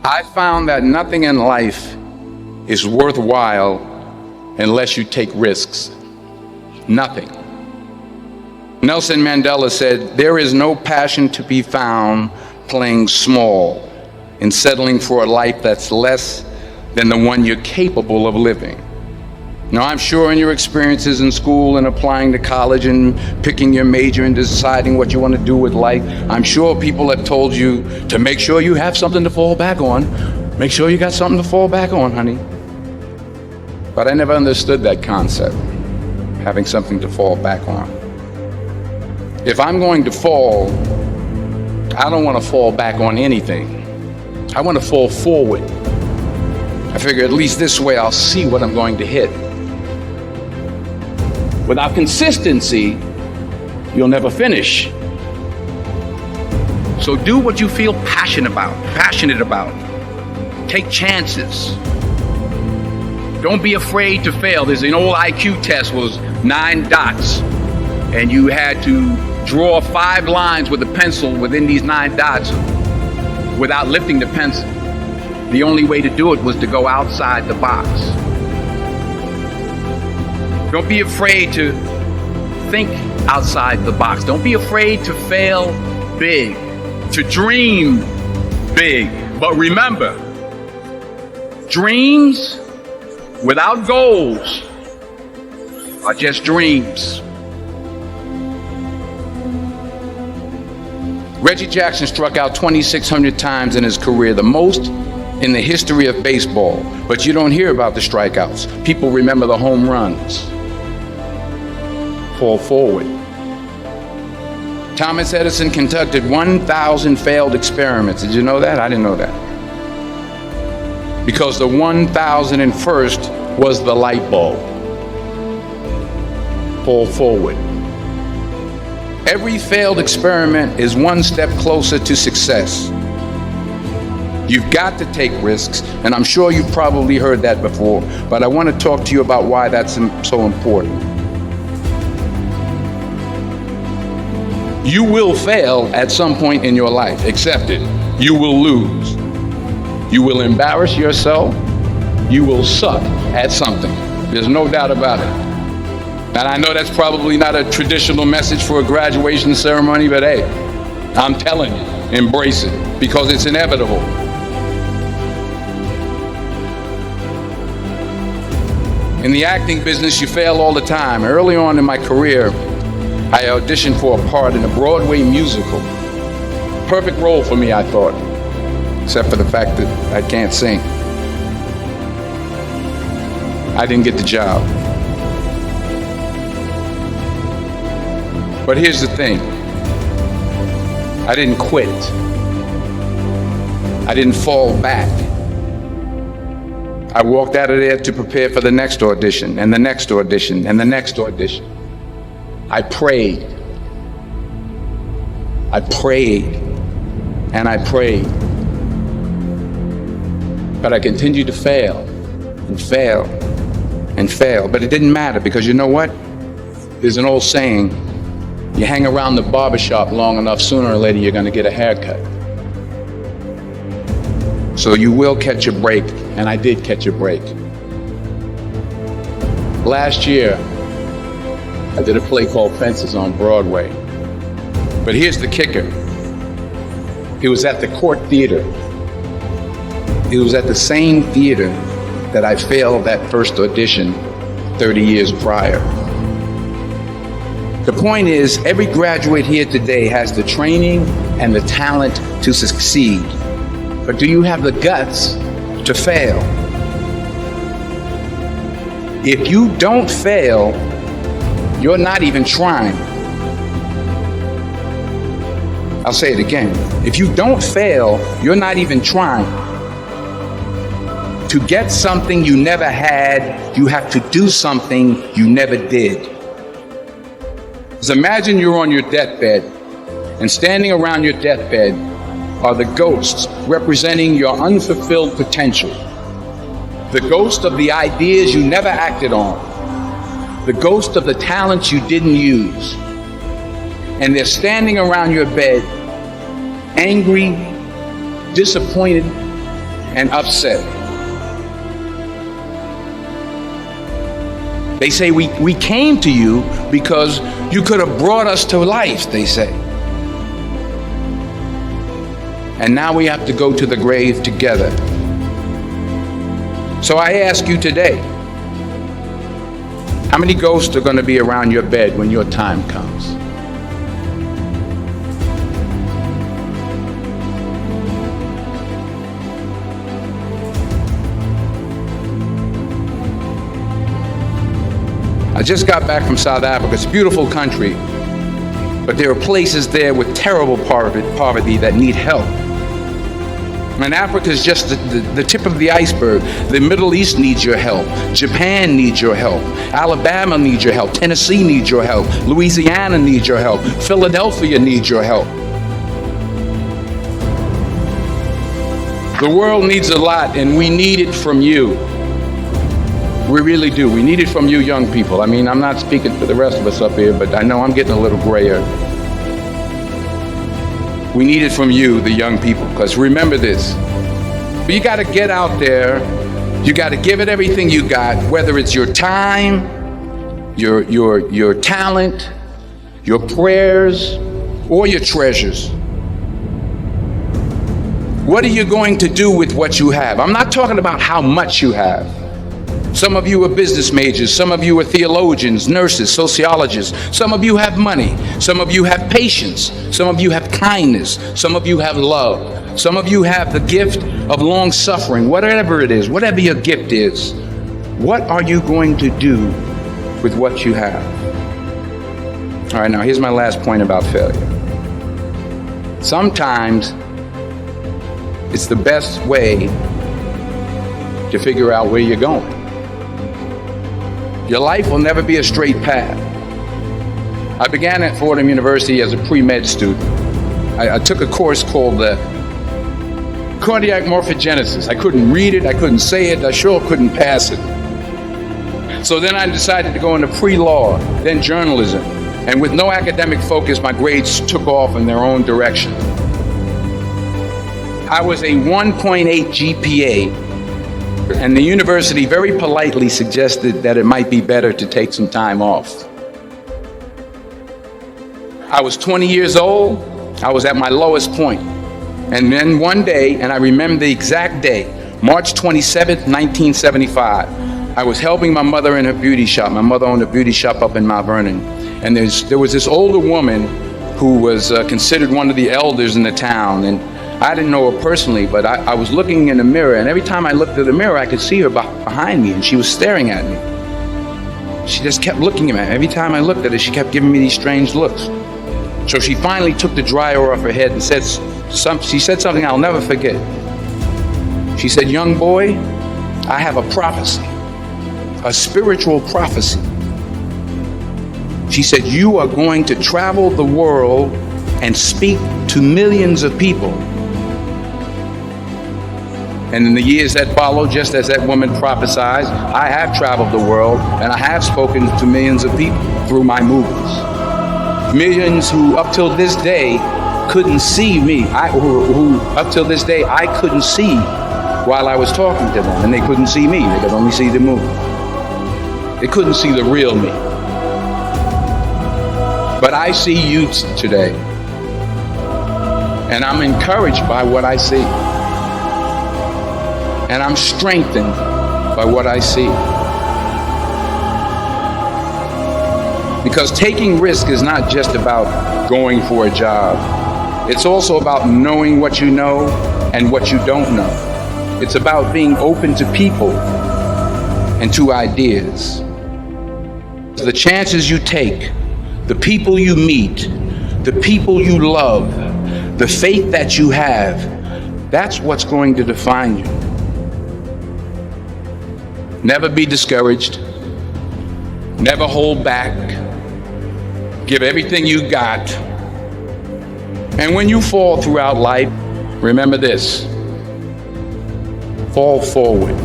I found that nothing in life is worthwhile unless you take risks. Nothing. Nelson Mandela said, "There is no passion to be found playing small and settling for a life that's less than the one you're capable of living." Now, I'm sure in your experiences in school and applying to college and picking your major and deciding what you want to do with life, I'm sure people have told you to make sure you have something to fall back on. Make sure you got something to fall back on, honey. But I never understood that concept, having something to fall back on. If I'm going to fall, I don't want to fall back on anything. I want to fall forward. I figure at least this way I'll see what I'm going to hit. Without consistency, you'll never finish. So do what you feel passionate about. Take chances. Don't be afraid to fail. There's an old IQ test was 9 dots, and you had to draw 5 lines with a pencil within these 9 dots without lifting the pencil. The only way to do it was to go outside the box. Don't be afraid to think outside the box. Don't be afraid to fail big, to dream big. But remember, dreams without goals are just dreams. Reggie Jackson struck out 2,600 times in his career, the most in the history of baseball. But you don't hear about the strikeouts. People remember the home runs. Fall forward. Thomas Edison conducted 1,000 failed experiments. Did you know that? I didn't know that. Because the 1,001st was the light bulb. Fall forward. Every failed experiment is one step closer to success. You've got to take risks, and I'm sure you've probably heard that before, but I want to talk to you about why that's so important. You will fail at some point in your life. Accept it. You will lose. You will embarrass yourself. You will suck at something. There's no doubt about it. And I know that's probably not a traditional message for a graduation ceremony, but hey, I'm telling you, embrace it, because it's inevitable. In the acting business, you fail all the time. Early on in my career, I auditioned for a part in a Broadway musical. Perfect role for me, I thought, except for the fact that I can't sing. I didn't get the job. But here's the thing. I didn't quit. I didn't fall back. I walked out of there to prepare for the next audition, and the next audition, and the next audition. I prayed. I prayed. And I prayed. But I continued to fail and fail and fail. But it didn't matter, because you know what? There's an old saying, you hang around the barbershop long enough, sooner or later you're going to get a haircut. So you will catch a break, and I did catch a break. Last year, I did a play called Fences on Broadway. But here's the kicker. It was at the Court Theater. It was at the same theater that I failed that first audition 30 years prior. The point is, every graduate here today has the training and the talent to succeed. But do you have the guts to fail? If you don't fail, you're not even trying. I'll say it again. If you don't fail, you're not even trying. To get something you never had, you have to do something you never did. Because imagine you're on your deathbed, and standing around your deathbed are the ghosts representing your unfulfilled potential. The ghost of the ideas you never acted on. The ghost of the talents you didn't use. And they're standing around your bed, angry, disappointed, and upset. They say we came to you because you could have brought us to life, they say. And now we have to go to the grave together. So I ask you today, how many ghosts are going to be around your bed when your time comes? I just got back from South Africa. It's a beautiful country, but there are places there with terrible poverty that need help. And Africa is just the tip of the iceberg. The Middle East needs your help. Japan needs your help. Alabama needs your help. Tennessee needs your help. Louisiana needs your help. Philadelphia needs your help. The world needs a lot, and we need it from you. We really do. We need it from you young people. I mean, I'm not speaking for the rest of us up here, but I know I'm getting a little grayer. We need it from you, the young people, because remember this. You got to get out there. You got to give it everything you got, whether it's your time, your talent, your prayers, or your treasures. What are you going to do with what you have? I'm not talking about how much you have. Some of you are business majors. Some of you are theologians, nurses, sociologists. Some of you have money. Some of you have patience. Some of you have kindness. Some of you have love. Some of you have the gift of long suffering. Whatever it is, whatever your gift is, what are you going to do with what you have? All right, now here's my last point about failure. Sometimes it's the best way to figure out where you're going. Your life will never be a straight path. I began at Fordham University as a pre-med student. I took a course called cardiac morphogenesis. I couldn't read it, I couldn't say it, I sure couldn't pass it. So then I decided to go into pre-law, then journalism. And with no academic focus, my grades took off in their own direction. I was a 1.8 GPA. And the university very politely suggested that it might be better to take some time off. I was 20 years old. I was at my lowest point. And then one day, and I remember the exact day, March 27th, 1975, I was helping my mother in her beauty shop. My mother owned a beauty shop up in Mount Vernon. And there was this older woman who was considered one of the elders in the town. And I didn't know her personally, but I was looking in the mirror, and every time I looked at the mirror, I could see her behind me, and she was staring at me. She just kept looking at me. Every time I looked at her, she kept giving me these strange looks. So she finally took the dryer off her head and she said something I'll never forget. She said, "Young boy, I have a prophecy, a spiritual prophecy." She said, "You are going to travel the world and speak to millions of people." And in the years that followed, just as that woman prophesied, I have traveled the world and I have spoken to millions of people through my movies. Millions who up till this day couldn't see me, who up till this day I couldn't see while I was talking to them, and they couldn't see me, they could only see the movie. They couldn't see the real me. But I see you today, and I'm encouraged by what I see. And I'm strengthened by what I see. Because taking risk is not just about going for a job. It's also about knowing what you know and what you don't know. It's about being open to people and to ideas. The chances you take, the people you meet, the people you love, the faith that you have, that's what's going to define you. Never be discouraged. Never hold back. Give everything you got. And when you fall throughout life, remember this: fall forward.